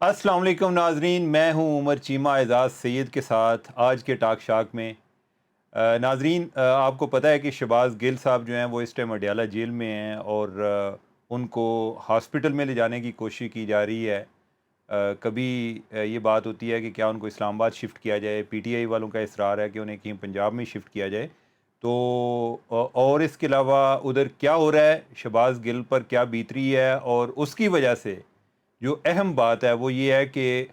السلام علیکم ناظرین، میں ہوں عمر چیمہ اعزاز سید کے ساتھ آج کے ٹاک شاک میں۔ ناظرین، آپ کو پتہ ہے کہ شہباز گل صاحب جو ہیں وہ اس ٹائم اڈیالہ جیل میں ہیں اور ان کو ہاسپٹل میں لے جانے کی کوشش کی جا رہی ہے۔ کبھی یہ بات ہوتی ہے کہ کیا ان کو اسلام آباد شفٹ کیا جائے، پی ٹی آئی والوں کا اصرار ہے کہ انہیں کہیں پنجاب میں شفٹ کیا جائے۔ تو اور اس کے علاوہ ادھر کیا ہو رہا ہے، شہباز گل پر کیا بیت رہی ہے، اور اس کی وجہ سے جو اہم بات ہے وہ یہ ہے کہ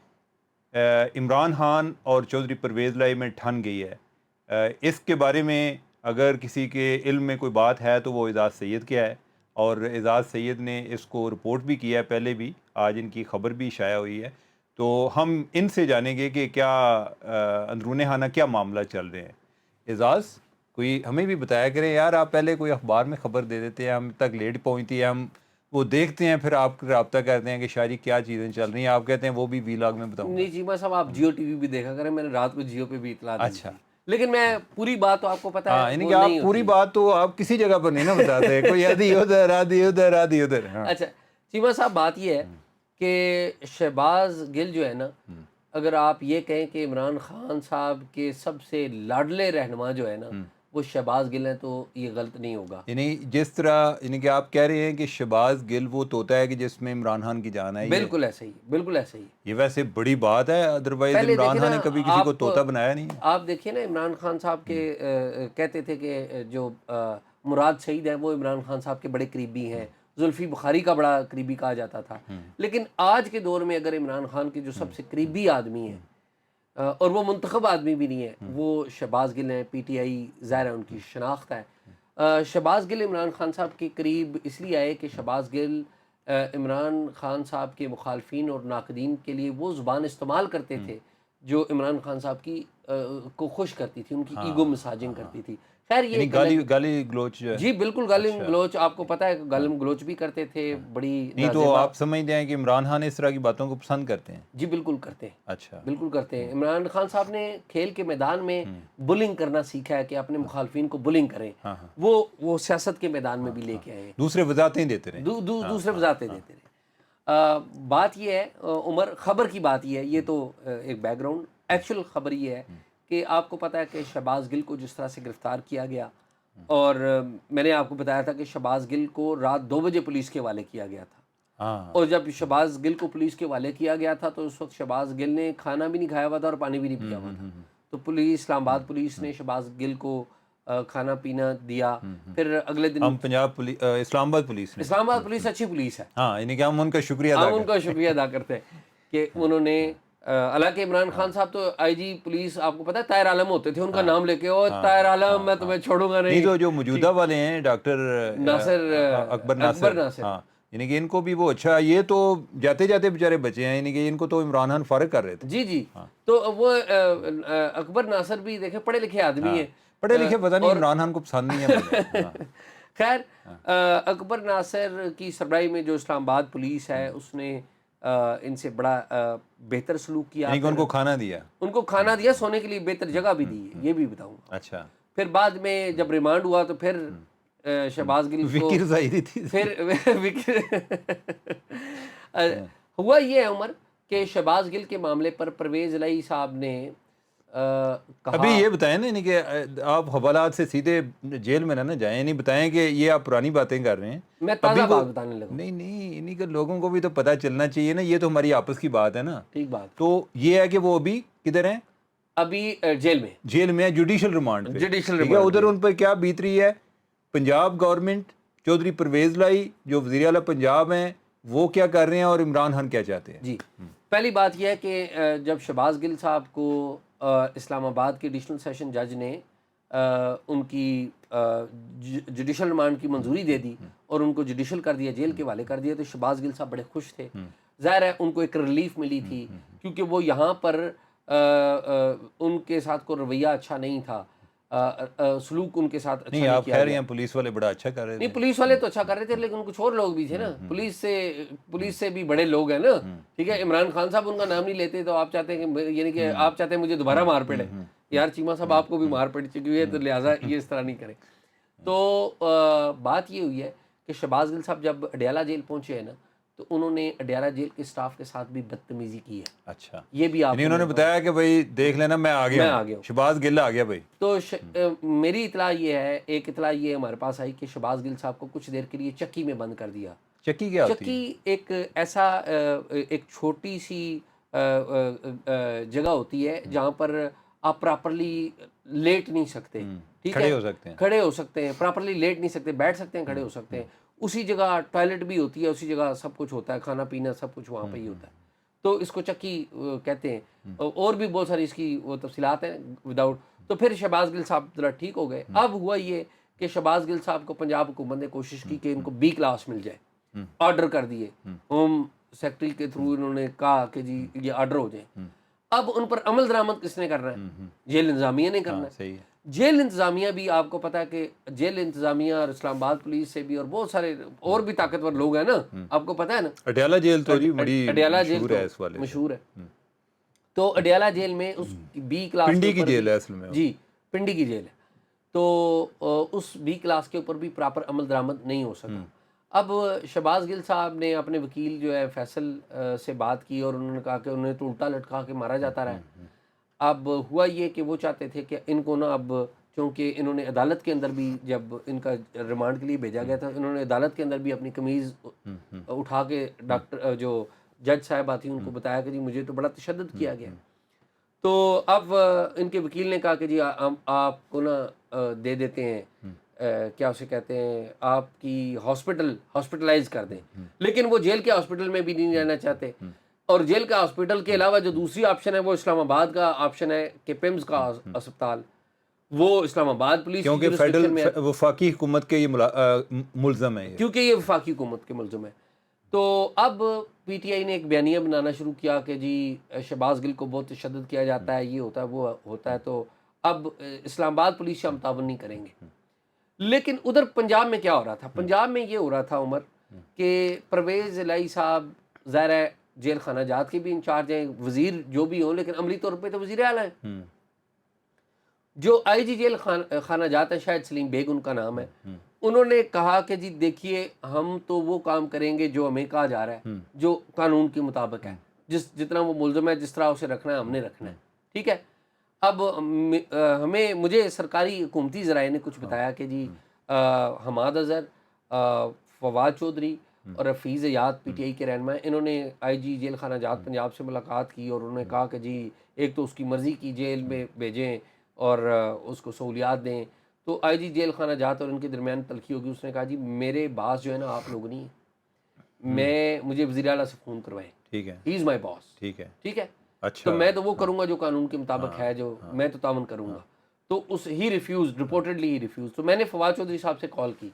عمران خان اور چودھری پرویز لائی میں ٹھن گئی ہے۔ اس کے بارے میں اگر کسی کے علم میں کوئی بات ہے تو وہ اعزاز سید کیا ہے، اور اعزاز سید نے اس کو رپورٹ بھی کیا ہے پہلے بھی، آج ان کی خبر بھی شائع ہوئی ہے۔ تو ہم ان سے جانیں گے کہ کیا اندرون خانہ کیا معاملہ چل رہے ہیں۔ اعزاز، کوئی ہمیں بھی بتایا کریں یار، آپ پہلے کوئی اخبار میں خبر دے دیتے ہیں، ہم تک لیٹ پہنچتی ہے، ہم وہ دیکھتے ہیں، پھر آپ رابطہ کرتے ہیں کہ شاعری کیا چیزیں چل رہی ہیں، آپ کہتے ہیں وہ بھی ویلاگ میں بتاؤں گا۔ نہیں چیمہ صاحب، آپ جیو ٹی وی بھی دیکھا کریں، میں نے رات کو جیو پہ بھی اطلاع دی اچھا، تھی، لیکن میں پوری بات تو آپ کو پتہ ہے ہاں، یعنی وہ کہ آپ نہیں پوری ہوتی۔ بات تو آپ کسی جگہ پر نہیں نا بتاتے، کوئی آدھی ادھر آدھی ادھر آدھی ادھر۔ ہاں، اچھا چیمہ صاحب، بات یہ ہے کہ شہباز گل جو ہے نا، اگر آپ یہ کہیں کہ عمران خان صاحب کے سب سے لاڈلے رہنما جو ہے نا وہ شہباز گل ہیں، تو یہ غلط نہیں ہوگا۔ یعنی جس طرح یعنی کہ آپ کہہ رہے ہیں کہ شہباز گل وہ طوطا ہے کہ جس میں عمران خان کی جان ہے، بالکل ایسے ہی، بالکل ایسے ہی۔ یہ ویسے بڑی بات ہے، ادروائز پہلے عمران دیکھیں خان نے نا کبھی کسی کو آپ طوطا بنایا نہیں ہے۔ آپ دیکھیے نا، عمران خان صاحب کے کہتے تھے کہ جو مراد شہید ہیں وہ عمران خان صاحب کے بڑے قریبی ہیں، زلفی بخاری کا بڑا قریبی کہا جاتا تھا، لیکن آج کے دور میں اگر عمران خان کے جو سب سے قریبی آدمی ہیں اور وہ منتخب آدمی بھی نہیں ہے، وہ شہباز گل ہیں۔ پی ٹی آئی ظاہر ہے ان کی شناخت ہے۔ شہباز گل عمران خان صاحب کے قریب اس لیے آئے کہ شہباز گل عمران خان صاحب کے مخالفین اور ناقدین کے لیے وہ زبان استعمال کرتے تھے جو عمران خان صاحب کی کو خوش کرتی تھی، ان کی ایگو مساجنگ کرتی تھی۔ خیر یہ یعنی ایک گالی الگ، گالی گلوچ جو ہے۔ جی بالکل، گالم اچھا، گلوچ، آپ کو پتہ ہے گالم گلوچ بھی کرتے تھے، بڑی نہیں تو نازیبا۔ آپ سمجھتے ہیں کہ عمران خان اس طرح کی باتوں کو پسند کرتے ہیں؟ جی بالکل کرتے ہیں، اچھا، بالکل کرتے ہیں۔ عمران خان صاحب نے کھیل کے میدان میں بلنگ کرنا سیکھا ہے کہ اپنے مخالفین کو بلنگ کریں، وہ سیاست کے میدان میں بھی لے کے آئے ہیں، دوسرے وضاحتیں دیتے رہے۔ دوسرے وضاحتیں دیتے رہے۔ بات یہ ہے عمر، خبر کی بات یہ ہے، یہ تو ایک بیک گراؤنڈ، ایکچوئل خبر یہ ہے کہ آپ کو پتہ ہے کہ شہباز گل کو جس طرح سے گرفتار کیا گیا، اور میں نے آپ کو بتایا تھا کہ شہباز گل کو رات 2 بجے پولیس کے حوالے کیا گیا تھا، ہاں، اور جب شہباز گل کو پولیس کے حوالے کیا گیا تھا تو اس وقت شہباز گل نے کھانا بھی نہیں کھایا ہوا تھا اور پانی بھی نہیں پیا ہوا تھا، تو پولیس، اسلام آباد پولیس نے شہباز گل کو کھانا پینا دیا۔ پھر اگلے دن ہم پنجاب اسلام آباد پولیس نے، اسلام آباد پولیس اچھی پولیس ہے، ہاں، یعنی کہ ہم ان کا شکریہ ادا ہم ان کریں۔ کا شکریہ ادا کرتے ہیں کہ انہوں نے حالانکہ عمران خان صاحب تو آئی جی پولیس، آپ کو پتہ ہے طاہر عالم ہوتے تھے، ان کا نام لے کے او طاہر عالم میں تمہیں چھوڑوں گا نہیں نہیں۔ تو جو موجودہ والے ہیں ڈاکٹر ناصر، اکبر اکبر ناصر، ناصر، ہاں، یعنی کہ ان کو بھی وہ، اچھا یہ تو جاتے جاتے بیچارے بچے ہیں، یعنی کہ ان کو تو عمران خان فارغ کر رہے تھے۔ جی جی، تو وہ اکبر ناصر بھی دیکھیں پڑھے لکھے آدمی ہاں، ہیں، پڑھے لکھے پتہ نہیں اور عمران خان کو پسند نہیں ہے مجھے۔ ہاں، خیر اکبر ناصر کی سربراہی میں جو اسلام آباد پولیس ہے اس نے ان سے بڑا بہتر سلوک کیا، یعنی کہ ان پھر کو کھانا دیا۔ ان کو کھانا دیا، سونے کے لیے بہتر جگہ بھی دی، یہ بھی بتاؤں گا۔ اچھا، پھر بعد میں جب ریمانڈ ہوا تو پھر شہباز گل کو وکر ظاہری تھی۔ پھر ہوا یہ ہے عمر کہ شہباز گل کے معاملے پر پرویز الہی صاحب نے ابھی کہا، یہ بتائیں نا، یعنی کہ آپ حوالات سے سیدھے جیل میں نہ جائیں، یعنی بتائیں کہ یہ آپ پرانی باتیں کر رہے ہیں، میں ابھی تازہ وہ، بات بتانے لگا ہوں۔ نہیں نہیں، یعنی کہ لوگوں کو بھی تو پتہ چلنا چاہیے نا، یہ تو ہماری آپس کی بات ہے نا۔ ٹھیک بات، تو یہ ہے کہ وہ ابھی کدھر ہیں؟ ابھی جیل میں، جیل میں، جوڈیشل ریمانڈ پہ، جوڈیشل ٹھیک ہے۔ ریمانڈ ادھر میں۔ ان پر کیا بیت رہی ہے؟ پنجاب گورنمنٹ، چودھری پرویز لائی جو وزیر اعلیٰ پنجاب ہیں، وہ کیا کر رہے ہیں، اور عمران خان کیا چاہتے ہیں؟ جی، پہلی بات یہ ہے کہ جب شہباز گل صاحب کو اسلام آباد کے ایڈیشنل سیشن جج نے ان کی جوڈیشل ریمانڈ کی منظوری دے دی اور ان کو جوڈیشل کر دیا، جیل کے حوالے کر دیا، تو شہباز گل صاحب بڑے خوش تھے۔ ظاہر ہے ان کو ایک ریلیف ملی تھی، کیونکہ وہ یہاں پر ان کے ساتھ کوئی رویہ اچھا نہیں تھا، سلوک ان کے ساتھ اچھا نہیں، نہیں آپ کیا خیر گیا۔ یہاں پولیس والے بڑا اچھا کر رہے نہیں، تھے۔ پولیس والے تو اچھا کر رہے تھے، لیکن کچھ اور لوگ بھی تھے نا، پولیس سے بھی بڑے لوگ ہیں نا، ٹھیک ہے۔ عمران خان صاحب ان کا نام نہیں لیتے تو آپ چاہتے ہیں کہ، یعنی کہ آپ چاہتے ہیں مجھے دوبارہ مار پڑے، یار چیمہ صاحب آپ کو بھی مار پڑ چکی ہے تو لہٰذا یہ اس طرح نہیں کریں۔ تو بات یہ ہوئی ہے کہ شہباز گل صاحب جب اڈیالہ جیل پہنچے ہیں نا، تو انہوں نے اڈیالہ جیل کے سٹاف کے ساتھ بھی بدتمیزی کی ہے. اچھا، یہ بھی آپ یعنی انہوں نے بتایا کہ بھائی دیکھ لینا میں آ گیا ہوں. شہباز گل آ گیا بھائی. تو میری اطلاع یہ ہے، ایک اطلاع یہ ہمارے پاس آئی کہ شہباز گل صاحب کو کچھ دیر کے لیے چکی میں بند کر دیا. چکی کیا ہوتی ہے؟ چکی ایک ایسا ایک چھوٹی سی جگہ ہوتی ہے جہاں پر آپ پراپرلی لیٹ نہیں سکتے. ٹھیک ہے، کھڑے ہو سکتے ہیں. کھڑے ہو سکتے ہیں، پراپرلی لیٹ نہیں سکتے، بیٹھ سکتے ہیں، کھڑے ہو سکتے ہیں. اسی جگہ ٹوائلٹ بھی ہوتی ہے، اسی جگہ سب کچھ ہوتا ہے، کھانا پینا سب کچھ وہاں پہ ہی ہوتا ہے. تو اس کو چکی کہتے ہیں. اور بھی بہت ساری اس کی وہ تفصیلات ہیں وداؤٹ. تو پھر شہباز گل صاحب ذرا ٹھیک ہو گئے. اب ہوا یہ کہ شہباز گل صاحب کو پنجاب حکومت نے کوشش کی کہ ان کو بی کلاس مل جائے. آرڈر کر دیے ہوم سیکرٹری کے تھرو، انہوں نے کہا کہ جی یہ آرڈر ہو جائے. اب ان پر عمل درآمد کس نے کرنا ہے؟ جیل انتظامیہ نے کرنا ہے. جیل انتظامیہ بھی آپ کو پتا ہے کہ جیل انتظامیہ اور اسلام آباد پولیس سے بھی اور بہت سارے اور بھی طاقتور لوگ ہیں نا، آپ کو پتا ہے نا. اڈیالہ جیل تو جی بڑی اڈیالہ جیل مشہور ہے اس والے سے. مشہور ہے. تو اڈیالہ جیل میں اس بی کلاس پنڈی کی جیل ہے اصل میں. جی پنڈی کی جیل ہے. تو اس بی کلاس کے اوپر بھی پراپر عمل درآمد نہیں ہو سکا. اب شہباز گل صاحب نے اپنے وکیل جو ہے فیصل سے بات کی اور انہوں نے کہا کہ انہیں تو الٹا لٹکا کے مارا جاتا رہا ہے. اب ہوا یہ کہ وہ چاہتے تھے کہ ان کو نا، اب چونکہ انہوں نے عدالت کے اندر بھی جب ان کا ریمانڈ کے لیے بھیجا گیا تھا، انہوں نے عدالت کے اندر بھی اپنی قمیض اٹھا کے ڈاکٹر جو جج صاحبہ تھیں ان کو بتایا کہ جی مجھے تو بڑا تشدد کیا گیا. تو اب ان کے وکیل نے کہا کہ جی آپ کو نا دے دیتے ہیں، کیا اسے کہتے ہیں، آپ کی ہاسپٹلائز کر دیں. لیکن وہ جیل کے ہاسپٹل میں بھی نہیں رہنا چاہتے. اور جیل کا ہاسپٹل کے علاوہ جو دوسری آپشن ہے وہ اسلام آباد کا آپشن ہے کہ پیمز کا اسپتال، وہ اسلام آباد پولیس کی جورسڈکشن میں ہے. کیونکہ وفاقی حکومت کے یہ ملزم ہے، کیونکہ یہ وفاقی حکومت کے ملزم ہے. تو اب پی ٹی آئی نے ایک بیانیہ بنانا شروع کیا کہ جی شہباز گل کو بہت تشدد کیا جاتا ہے، یہ ہوتا ہے وہ ہوتا ہے. تو اب اسلام آباد پولیس سے ہم تعاون نہیں کریں گے. لیکن ادھر پنجاب میں کیا ہو رہا تھا؟ پنجاب میں یہ ہو رہا تھا عمر کہ پرویز الہی صاحب ظاہر ہے جیل خانہ جات کے بھی انچارج ہیں، وزیر جو بھی ہوں، لیکن عملی طور پہ تو وزیر اعلیٰ ہیں. جو آئی جی جیل خانہ جات ہے، شاید سلیم بیگ ان کا نام ہے، انہوں نے کہا کہ جی دیکھیے ہم تو وہ کام کریں گے جو ہمیں کہا جا رہا ہے، جو قانون کے مطابق ہے. جتنا وہ ملزم ہے، جس طرح اسے رکھنا ہے ہم نے رکھنا ہے. ٹھیک ہے. اب مجھے سرکاری حکومتی ذرائع نے کچھ بتایا کہ جی حماد اظہر، فواد چودھری اور حفیظ یاد پی ٹی آئی کے رہنما، انہوں نے آئی جی جیل خانہ جات پنجاب سے ملاقات کی اور انہوں نے کہا کہ جی ایک تو اس کی مرضی کی جیل میں بھیجیں اور اس کو سہولیات دیں. تو آئی جی جیل خانہ جات اور ان کے درمیان تلخی ہوگی. اس نے کہا جی میرے باس جو ہے نا آپ لوگ نہیں ہیں، مجھے وزیر اعلیٰ سے فون کروائیں. ٹھیک ہے، ہی از مائی باس. ٹھیک ہے، ٹھیک ہے. اچھا. تو میں تو وہ کروں گا جو قانون کے مطابق ہے، جو میں تو تعاون کروں گا. تو ہی ریفیوز، رپورٹڈلی ہی ریفیوز. تو میں نے فواد چودھری صاحب سے کال کی.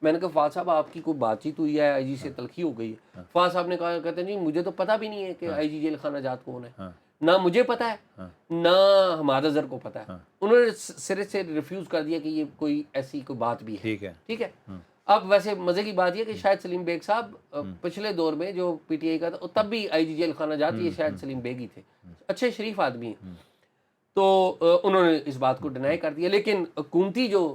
میں نے کہا فواد صاحب آپ کی کوئی بات چیت ہوئی ہے، آئی جی سے تلخی ہو گئی ہے؟ فواد صاحب نے کہا، کہتے ہیں جی مجھے تو پتہ بھی نہیں ہے کہ آئی جی جیل خانہ جات کون ہے، نہ مجھے پتہ ہے نہ حماد اظہر کو پتہ ہے. انہوں نے سرے سے ریفیوز کر دیا کہ یہ کوئی ایسی کوئی بات بھی ہے. ٹھیک ہے. اب ویسے مزے کی بات یہ کہ شاید سلیم بیگ صاحب پچھلے دور میں جو پی ٹی آئی کا تھا تب بھی آئی جی جیل خانہ جات یہ شاید سلیم بیگ ہی تھے. اچھے شریف آدمی ہیں. تو انہوں نے اس بات کو ڈینائی کر دیا. لیکن حکومتی جو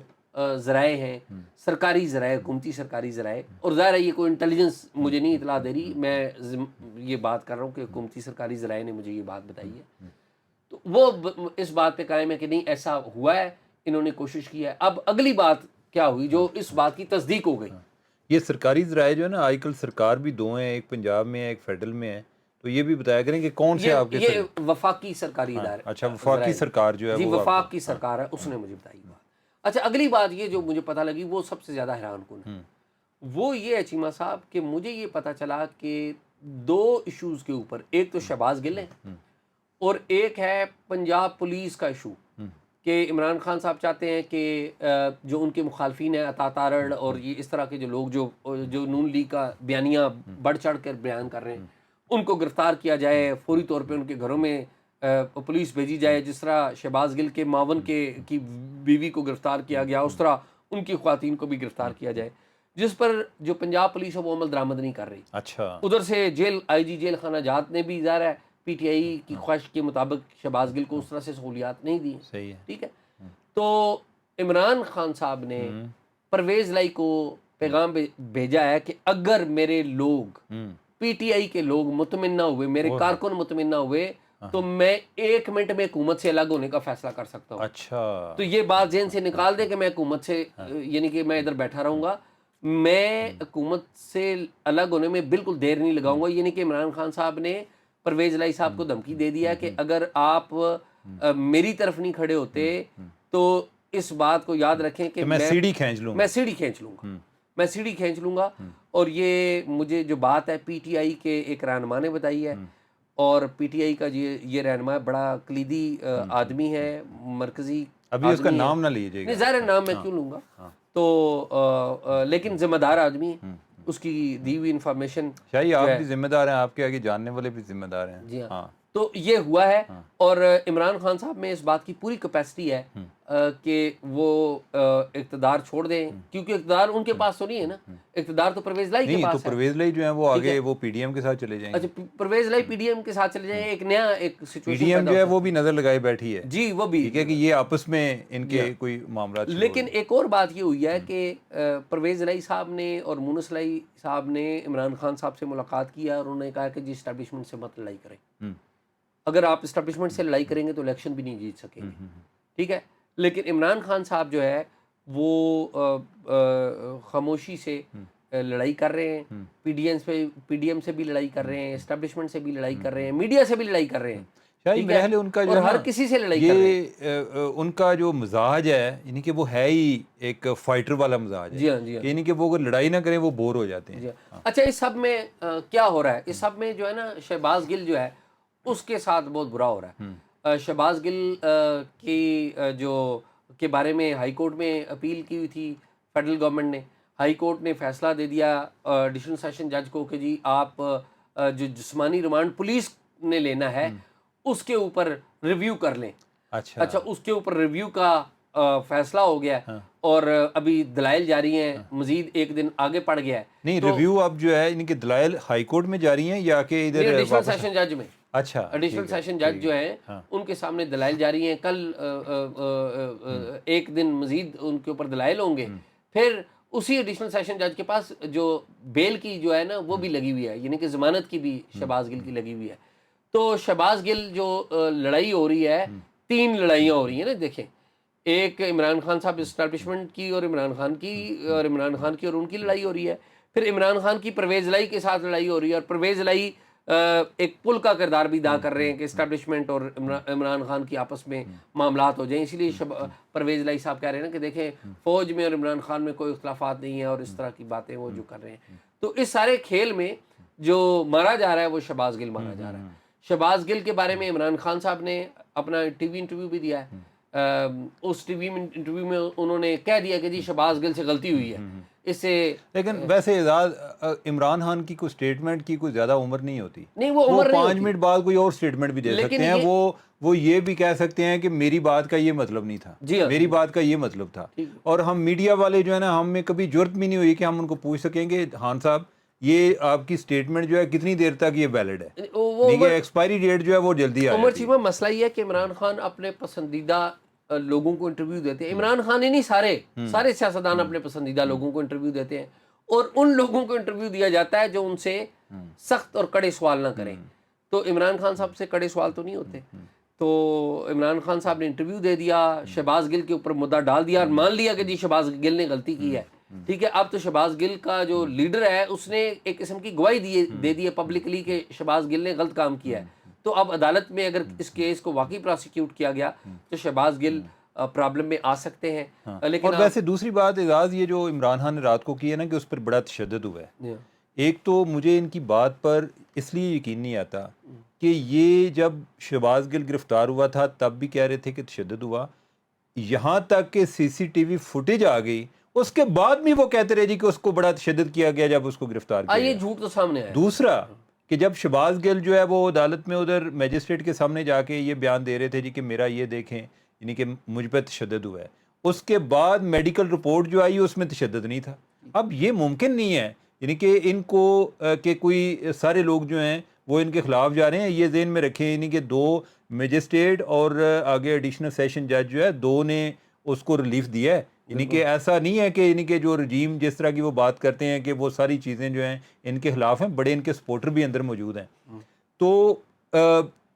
ذرائع ہیں، سرکاری ذرائع، حکومتی سرکاری ذرائع، اور ظاہر ہے یہ کوئی انٹیلیجنس مجھے نہیں اطلاع دے رہی، میں یہ بات کر رہا ہوں کہ حکومتی سرکاری ذرائع نے مجھے یہ بات بتائی ہے. تو وہ اس بات پہ قائم ہے کہ نہیں ایسا ہوا ہے، انہوں نے کوشش کی ہے. اب اگلی بات کیا ہوئی جو اس بات کی تصدیق ہو گئی؟ یہ سرکاری ذرائع جو ہے نا، آج کل سرکار بھی دو ہیں، ایک پنجاب میں ہے ایک فیڈرل میں ہے. تو یہ بھی بتایا کریں کہ کون سے آپ کے یہ وفاقی سرکاری ادارے. اچھا، وفاقی سرکار جو ہے جی وہ وفاق کی سرکار ہے، اس نے مجھے بتائی بات. اچھا اگلی بات یہ جو مجھے پتہ لگی وہ سب سے زیادہ حیران کن ہے. وہ یہ ہے چیمہ صاحب کہ مجھے یہ پتہ چلا کہ دو ایشوز کے اوپر، ایک تو شہباز گل ہے اور ایک ہے پنجاب پولیس کا ایشو، کہ عمران خان صاحب چاہتے ہیں کہ جو ان کے مخالفین ہیں، عطا تارڑ اور یہ اس طرح کے جو لوگ جو نون لیگ کا بیانیہ بڑھ چڑھ کر بیان کر رہے ہیں، ان کو گرفتار کیا جائے، فوری طور پہ ان کے گھروں میں پولیس بھیجی جائے. جس طرح شہباز گل کے معاون کی بیوی کو گرفتار کیا گیا، اس طرح ان کی خواتین کو بھی گرفتار کیا جائے، جس پر جو پنجاب پولیس ہے وہ عمل درآمد نہیں کر رہی. اچھا. ادھر سے جیل آئی جی جیل خانہ جات نے بھی ظاہر ہے پی ٹی آئی کی خواہش کے مطابق شہباز گل کو اس طرح سے سہولیات نہیں دی. صحیح ہے. ٹھیک ہے. تو عمران خان صاحب نے پرویز الہی کو پیغام بھیجا ہے کہ اگر میرے لوگ پی ٹی آئی کے لوگ مطمئن نہ ہوئے, میرے کارکن مطمئن نہ ہوئے, تو میں 1 منٹ میں حکومت سے الگ ہونے کا فیصلہ کر سکتا ہوں. اچھا, تو یہ بات ذہن سے نکال دیں کہ میں حکومت سے یعنی کہ میں ادھر بیٹھا رہوں گا, میں حکومت سے الگ ہونے میں بالکل دیر نہیں لگاؤں گا. یعنی کہ عمران خان صاحب نے پرویز الہی صاحب کو دھمکی دے دیا کہ اگر آپ میری طرف نہیں کھڑے ہوتے تو اس بات کو یاد رکھیں کہ میں سیڑھی کھینچ لوں گا, میں سیڑھی کھینچ لوں گا, میں سیڑھی کھینچ لوں گا. اور یہ مجھے جو بات ہے پی ٹی آئی کے ایک رہنما نے بتائی ہے, اور پی ٹی آئی کا یہ رہنما بڑا کلیدی آدمی ہے, مرکزی ابھی اس کا نام نہ لیجیے نہیں, ظاہر نام میں کیوں لوں گا, تو لیکن ذمہ دار آدمی, اس کی دی ہوئی انفارمیشن. شاہی آپ بھی ذمہ دار ہیں, آپ کے آگے جاننے والے بھی ذمہ دار ہیں. جی ہاں, تو یہ ہوا ہے. اور عمران خان صاحب میں اس بات کی پوری کیپیسٹی ہے کہ وہ اقتدار چھوڑ دیں, کیونکہ اقتدار ان کے پاس تو نہیں ہے نا, اقتدار تو پرویز الہی کے نہیں, تو پاس ہے. پرویز الہی جو ہیں وہ آگے وہ پی ڈی ایم کے ساتھ چلے جائیں گے. اچھا, پرویز الہی پی ڈی ایم کے ساتھ چلے جائیں, ایک نیا ایک پی سچویشن ڈی ایم جو ہے وہ بھی نظر لگائے بیٹھی ہے. جی وہ بھی ٹھیک ہے کہ یہ آپس میں ان کے کوئی معاملات. لیکن ایک اور بات یہ ہوئی ہے کہ پرویز الہی صاحب نے اور مونس الہی صاحب نے عمران خان صاحب سے ملاقات کیا, اور انہوں نے کہا کہ جی اسٹیبلشمنٹ سے مت لڑائی کریں, اگر آپ اسٹیبلشمنٹ سے لڑائی کریں گے تو الیکشن بھی نہیں جیت سکیں گے. ٹھیک ہے, لیکن عمران خان صاحب جو ہے وہ خاموشی سے لڑائی کر رہے ہیں, پی ڈی ایم سے بھی لڑائی کر رہے ہیں, اسٹیبلشمنٹ سے بھی لڑائی کر رہے ہیں, میڈیا سے بھی لڑائی کر رہے ہیں. شاید ان کا جو ہر کسی سے لڑائی کر رہے ہیں. ان کا جو مزاج ہے یعنی کہ وہ ہے ہی ایک فائٹر والا مزاج ہے. جی ہاں, جی ہاں, یعنی کہ وہ اگر لڑائی نہ کریں وہ بور ہو جاتے ہیں. اچھا, اس سب میں کیا ہو رہا ہے, اس سب میں جو ہے نا شہباز گل جو ہے اس کے ساتھ بہت برا ہو رہا ہے. شہباز گل کی جو کے بارے میں ہائی کورٹ میں اپیل کی ہوئی تھی فیڈرل گورنمنٹ نے, ہائی کورٹ نے فیصلہ دے دیا ایڈیشنل سیشن جج کو کہ جی آپ جو جسمانی ریمانڈ پولیس نے لینا ہے اس کے اوپر ریویو کر لیں. اچھا, اس کے اوپر ریویو کا فیصلہ ہو گیا, اور ابھی دلائل جاری ہیں, مزید 1 دن آگے پڑ گیا ہے. نہیں, ریویو اب جو ہے ان کے دلائل ہائی کورٹ میں جاری ہیں یا کہ ادھر ایڈیشنل سیشن جج میں. اچھا, ایڈیشنل سیشن جج جو ہیں ان کے سامنے دلائل جاری ہیں, کل 1 دن مزید ان کے اوپر دلائل ہوں گے. پھر اسی ایڈیشنل سیشن جج کے پاس جو بیل کی جو ہے نا وہ بھی لگی ہوئی ہے, یعنی کہ ضمانت کی بھی شہباز گل کی لگی ہوئی ہے. تو شہباز گل جو لڑائی ہو رہی ہے, 3 لڑائیاں ہو رہی ہیں نا, دیکھیں, ایک عمران خان صاحب اسٹیبلشمنٹ کی اور عمران خان کی اور ان کی لڑائی ہو رہی ہے. پھر عمران خان کی پرویز الہی کے ساتھ لڑائی ہو رہی ہے, اور پرویز الہی ایک پل کا کردار بھی ادا کر رہے ہیں کہ اسٹیبلشمنٹ اور عمران خان کی آپس میں معاملات ہو جائیں. اسی لیے پرویز الہی صاحب کہہ رہے ہیں نا کہ دیکھیں فوج میں اور عمران خان میں کوئی اختلافات نہیں ہیں, اور اس طرح کی باتیں وہ جو کر رہے ہیں. تو اس سارے کھیل میں جو مارا جا رہا ہے وہ شہباز گل مارا جا رہا ہے. شہباز گل کے بارے میں عمران خان صاحب نے اپنا ٹی وی انٹرویو بھی دیا ہے. اس ٹی وی انٹرویو میں انہوں نے کہہ دیا کہ جی شہباز گل سے غلطی ہوئی ہے. اس سے لیکن ویسے اعزاز عمران خان کی کوئی سٹیٹمنٹ کی کوئی زیادہ عمر نہیں ہوتی. نہیں, وہ عمر 5 منٹ بعد کوئی اور سٹیٹمنٹ بھی دے سکتے ہیں. وہ یہ بھی کہہ سکتے ہیں کہ میری بات کا یہ مطلب نہیں تھا, میری بات کا یہ مطلب تھا. اور ہم میڈیا والے جو ہے نا, ہم میں کبھی جرت بھی نہیں ہوئی کہ ہم ان کو پوچھ سکیں کہ خان صاحب یہ آپ کی سٹیٹمنٹ جو ہے کتنی دیر تک یہ ویلڈ ہے, ایکسپائری ڈیٹ جو ہے وہ جلدی آ جاتی ہے. مسئلہ یہ ہے کہ عمران خان اپنے پسندیدہ لوگوں کو انٹرویو دیتے ہیں. عمران خان ہی نہیں, سارے سیاستدان اپنے پسندیدہ لوگوں کو انٹرویو دیتے ہیں, اور ان لوگوں کو انٹرویو دیا جاتا ہے جو ان سے سخت اور کڑے سوال نہ کریں. تو عمران خان صاحب سے کڑے سوال تو نہیں ہوتے. تو عمران خان صاحب نے انٹرویو دے دیا, شہباز گل کے اوپر مدعا ڈال دیا اور مان لیا کہ جی شہباز گل نے غلطی کی ہے. ٹھیک ہے, اب تو شہباز گل کا جو لیڈر ہے اس نے ایک قسم کی گواہی دے دی ہے پبلکلی کہ شہباز گل نے غلط کام کیا ہے. تو اب عدالت میں اگر اس کیس کو واقعی پراسیکیوٹ کیا گیا تو شہباز گل پرابلم میں آ سکتے ہیں. لیکن اور ویسے دوسری بات اعزاز, یہ جو عمران خان نے رات کو کی ہے نا کہ اس پر بڑا تشدد ہوا ہے. ایک تو مجھے ان کی بات پر اس لیے یقین نہیں آتا کہ یہ جب شہباز گل گرفتار ہوا تھا تب بھی کہہ رہے تھے کہ تشدد ہوا, یہاں تک کہ سی سی ٹی وی فوٹیج آ گئی اس کے بعد بھی وہ کہتے رہے جی کہ اس کو بڑا تشدد کیا گیا جب اس کو گرفتار کیا. یہ جھوٹ تو سامنے آیا. دوسرا کہ جب شہباز گل جو ہے وہ عدالت میں ادھر میجسٹریٹ کے سامنے جا کے یہ بیان دے رہے تھے جی کہ میرا یہ دیکھیں یعنی کہ مجھ پہ تشدد ہوا ہے, اس کے بعد میڈیکل رپورٹ جو آئی اس میں تشدد نہیں تھا. اب یہ ممکن نہیں ہے یعنی کہ ان کو کہ کوئی سارے لوگ جو ہیں وہ ان کے خلاف جا رہے ہیں. یہ ذہن میں رکھیں یعنی کہ 2 میجسٹریٹ اور آگے ایڈیشنل سیشن جج جو ہے 2 نے اس کو ریلیف دیا ہے. یعنی کہ ایسا نہیں ہے کہ یعنی کہ جو رجیم جس طرح کی وہ بات کرتے ہیں کہ وہ ساری چیزیں جو ہیں ان کے خلاف ہیں, بڑے ان کے سپورٹر بھی اندر موجود ہیں. تو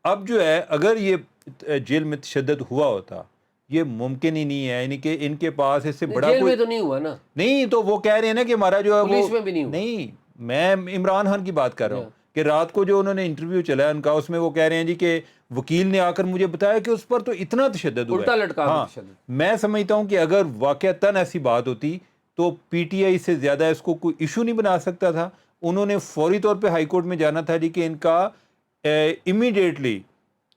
اب جو ہے اگر یہ جیل میں تشدد ہوا ہوتا, یہ ممکن ہی نہیں ہے. یعنی کہ ان کے پاس اس سے بڑا جیل کوئی میں تو نہیں ہوا نا, نہیں, تو وہ کہہ رہے ہیں نا کہ ہمارا جو ہے پولیس وہ میں بھی نہیں ہوا. نہیں, میں عمران خان کی بات کر رہا ہوں کہ رات کو جو انہوں نے انٹرویو چلا ہے ان کا, اس میں وہ کہہ رہے ہیں جی کہ وکیل نے آ کر مجھے بتایا کہ اس پر تو اتنا تشدد ہوا الٹا ہے. لٹکا ہاں, تشدد. میں سمجھتا ہوں کہ اگر واقعتاً ایسی بات ہوتی تو پی ٹی آئی سے زیادہ اس کو کوئی ایشو نہیں بنا سکتا تھا. انہوں نے فوری طور پہ ہائی کورٹ میں جانا تھا جی کہ ان کا امیڈیٹلی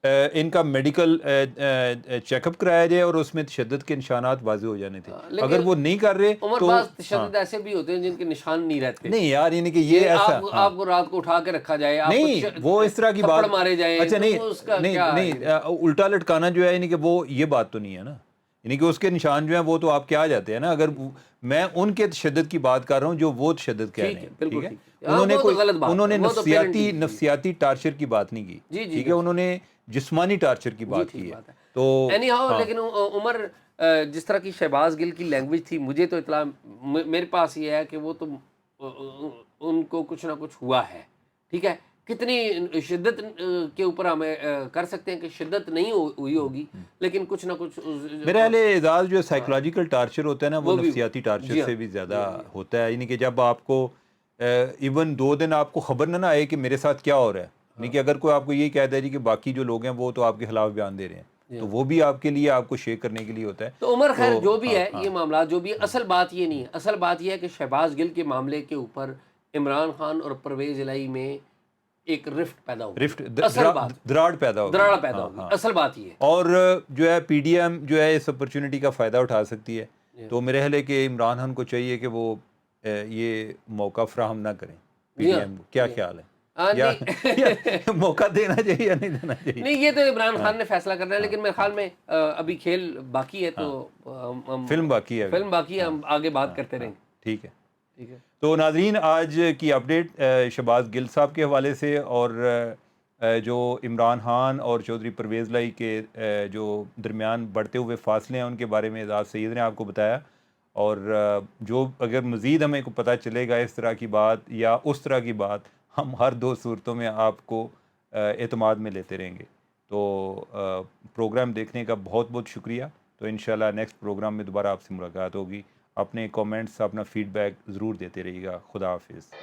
ان کا میڈیکل چیک اپ کرایا جائے اور اس میں تشدد کے نشانات واضح ہو جانے تھے. اگر وہ نہیں کر رہے عمر تو بعض تشدد ایسے بھی ہوتے ہیں جن کے نشان نہیں رہتے. نہیں یار, یعنی کہ یہ ایسا آپ کو رات کو اٹھا کے رکھا جائے, آپ نہیں, کو وہ اس طرح کی بات تھپڑ مارے جائیں, اچھا نہیں تو اس کا نہیں کیا نہیں الٹا لٹکانا جو ہے یعنی کہ وہ یہ بات تو نہیں ہے نا. یعنی کہ اس کے نشان جو ہیں وہ تو آپ کے آ جاتے ہیں نا. اگر میں ان کے تشدد کی بات کر رہا ہوں جو وہ تشدد کہہ رہے ہیں, ٹھیک ہے. انہوں نے نفسیاتی ٹارچر کی بات نہیں کی, ٹھیک ہے, انہوں نے جسمانی ٹارچر کی بات کی ہے. تو اینی ہاؤ, لیکن عمر جس طرح کی شہباز گل کی لینگویج تھی, مجھے تو اطلاع میرے پاس یہ ہے کہ وہ تو ان کو کچھ نہ کچھ ہوا ہے, ٹھیک ہے. کتنی شدت کے اوپر ہمیں کر سکتے ہیں کہ شدت نہیں ہوئی ہوگی, لیکن کچھ نہ کچھ میرے خیال ہے اعزاز جو سائیکولوجیکل ٹارچر ہوتا ہے نا وہ نفسیاتی ٹارچر سے بھی زیادہ ہوتا ہے. یعنی کہ جب آپ کو ایون 2 دن آپ کو خبر نہ آئے کہ میرے ساتھ کیا ہو رہا ہے, یعنی کہ اگر کوئی آپ کو یہی کہہ دے جی کہ باقی جو لوگ ہیں وہ تو آپ کے خلاف بیان دے رہے ہیں, تو وہ بھی آپ کے لیے آپ کو شیک کرنے کے لیے ہوتا ہے. تو عمر خیر جو بھی ہے یہ معاملات جو بھی ہے, اصل بات یہ نہیں ہے. اصل بات یہ ہے کہ شہباز گل کے معاملے کے اوپر عمران خان اور پرویز الہی میں ایک رفٹ پیدا ہو, دراڑ پیدا ہوگی. اصل بات یہ ہے. اور جو ہے پی ڈی ایم جو ہے اس اپرچونٹی کا فائدہ اٹھا سکتی ہے. تو میرے خیال ہے کہ عمران خان کو چاہیے کہ وہ یہ موقع فراہم نہ کریں پی ڈی ایم. کیا خیال ہے, یا موقع دینا چاہیے یا نہیں دینا چاہیے؟ نہیں, یہ تو عمران خان نے فیصلہ کرنا ہے, لیکن میرے خیال میں ابھی کھیل باقی ہے, تو فلم باقی ہے, ہم آگے بات کرتے رہیں گے. ٹھیک ہے. تو ناظرین, آج کی اپڈیٹ شہباز گل صاحب کے حوالے سے اور جو عمران خان اور چودھری پرویز الہی کے جو درمیان بڑھتے ہوئے فاصلے ہیں ان کے بارے میں اعزاز سید نے آپ کو بتایا. اور جو اگر مزید ہمیں کو پتہ چلے گا اس طرح کی بات یا اس طرح کی بات, ہم ہر 2 صورتوں میں آپ کو اعتماد میں لیتے رہیں گے. تو پروگرام دیکھنے کا بہت بہت شکریہ. تو انشاءاللہ نیکسٹ پروگرام میں دوبارہ آپ سے ملاقات ہوگی. اپنے کامنٹس, اپنا فیڈ بیک ضرور دیتے رہیے گا. خدا حافظ.